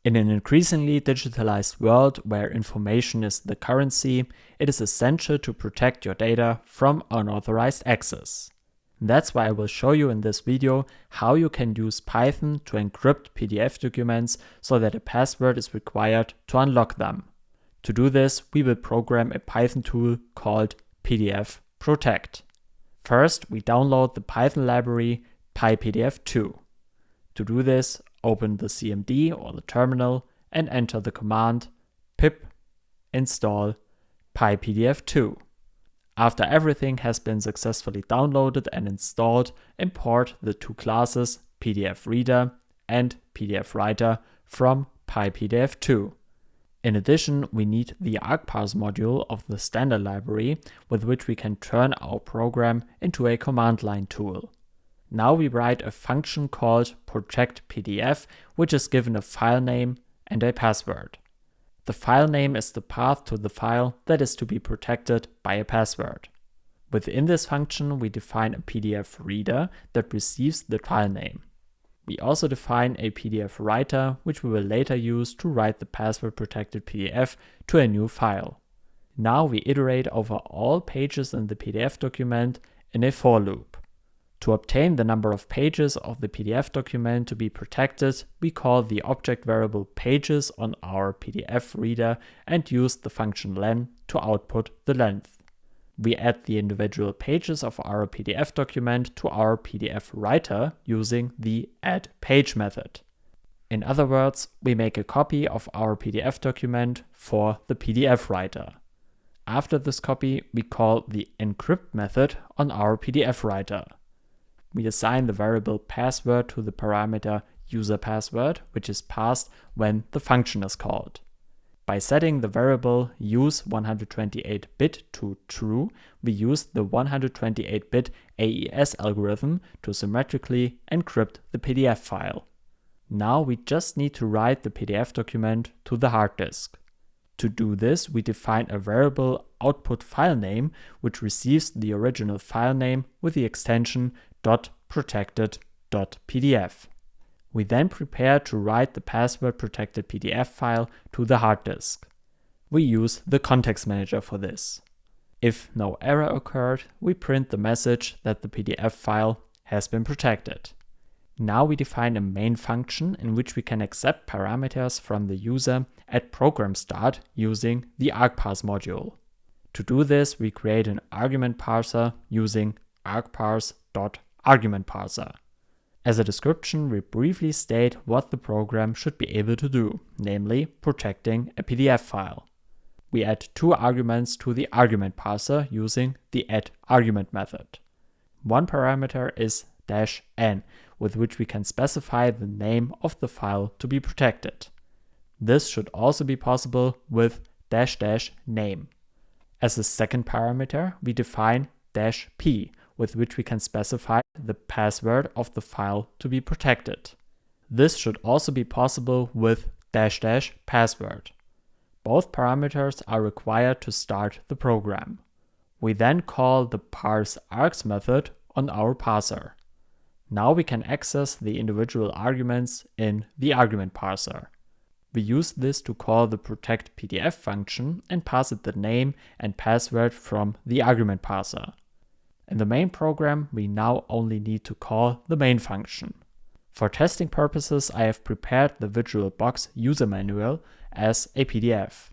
In an increasingly digitalized world where information is the currency, it is essential to protect your data from unauthorized access. That's why I will show you in this video how you can use Python to encrypt PDF documents so that a password is required to unlock them. To do this, we will program a Python tool called pdfPROtect. First, we download the Python library pypdf2. To do this, open the CMD or the terminal and enter the command pip install pypdf2. After everything has been successfully downloaded and installed, import the two classes pdfReader and pdfWriter from pypdf2. In addition, we need the argparse module of the standard library with which we can turn our program into a command line tool. Now we write a function called protectPDF, which is given a file name and a password. The file name is the path to the file that is to be protected by a password. Within this function, we define a PDF reader that receives the file name. We also define a PDF writer, which we will later use to write the password-protected PDF to a new file. Now we iterate over all pages in the PDF document in a for loop. To obtain the number of pages of the PDF document to be protected, we call the object variable pages on our PDF reader and use the function len to output the length. We add the individual pages of our PDF document to our PDF writer using the addPage method. In other words, we make a copy of our PDF document for the PDF writer. After this copy, we call the encrypt method on our PDF writer. We assign the variable password to the parameter userPassword, which is passed when the function is called. By setting the variable use128-bit to true, we use the 128-bit AES algorithm to symmetrically encrypt the PDF file. Now we just need to write the PDF document to the hard disk. To do this, we define a variable output file name, which receives the original file name with the extension .protected.pdf. We then prepare to write the password-protected PDF file to the hard disk. We use the context manager for this. If no error occurred, we print the message that the PDF file has been protected. Now we define a main function in which we can accept parameters from the user at program start using the argparse module. To do this, we create an argument parser using argparse.argumentParser. As a description, we briefly state what the program should be able to do, namely protecting a PDF file. We add two arguments to the argument parser using the addArgument method. One parameter is -n, with which we can specify the name of the file to be protected. This should also be possible with --name. As a second parameter, we define -p, with which we can specify the password of the file to be protected. This should also be possible with --password. Both parameters are required to start the program. We then call the parseArgs method on our parser. Now we can access the individual arguments in the argument parser. We use this to call the protectPDF function and pass it the name and password from the argument parser. In the main program, we now only need to call the main function. For testing purposes, I have prepared the VisualBox user manual as a PDF.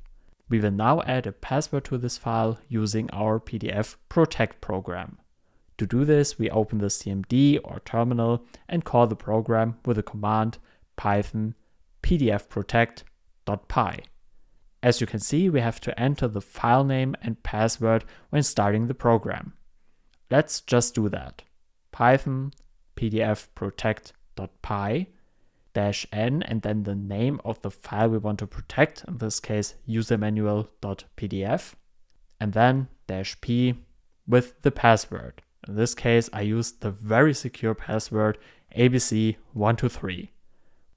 We will now add a password to this file using our pdfPROtect program. To do this, we open the CMD or terminal and call the program with the command python pdfPROtect.py. As you can see, we have to enter the file name and password when starting the program. Let's just do that. Python pdfPROtect.py -n and then the name of the file we want to protect, in this case usermanual.pdf, and then -p with the password. In this case, I used the very secure password abc123.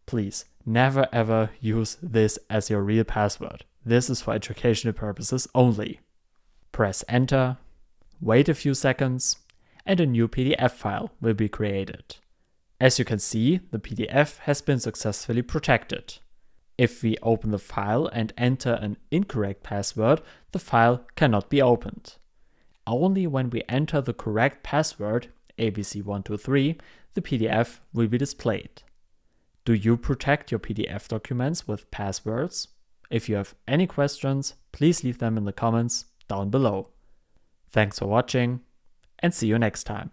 Please never ever use this as your real password. This is for educational purposes only. Press enter. Wait a few seconds, and a new PDF file will be created. As you can see, the PDF has been successfully protected. If we open the file and enter an incorrect password, the file cannot be opened. Only when we enter the correct password, ABC123, the PDF will be displayed. Do you protect your PDF documents with passwords? If you have any questions, please leave them in the comments down below. Thanks for watching and see you next time.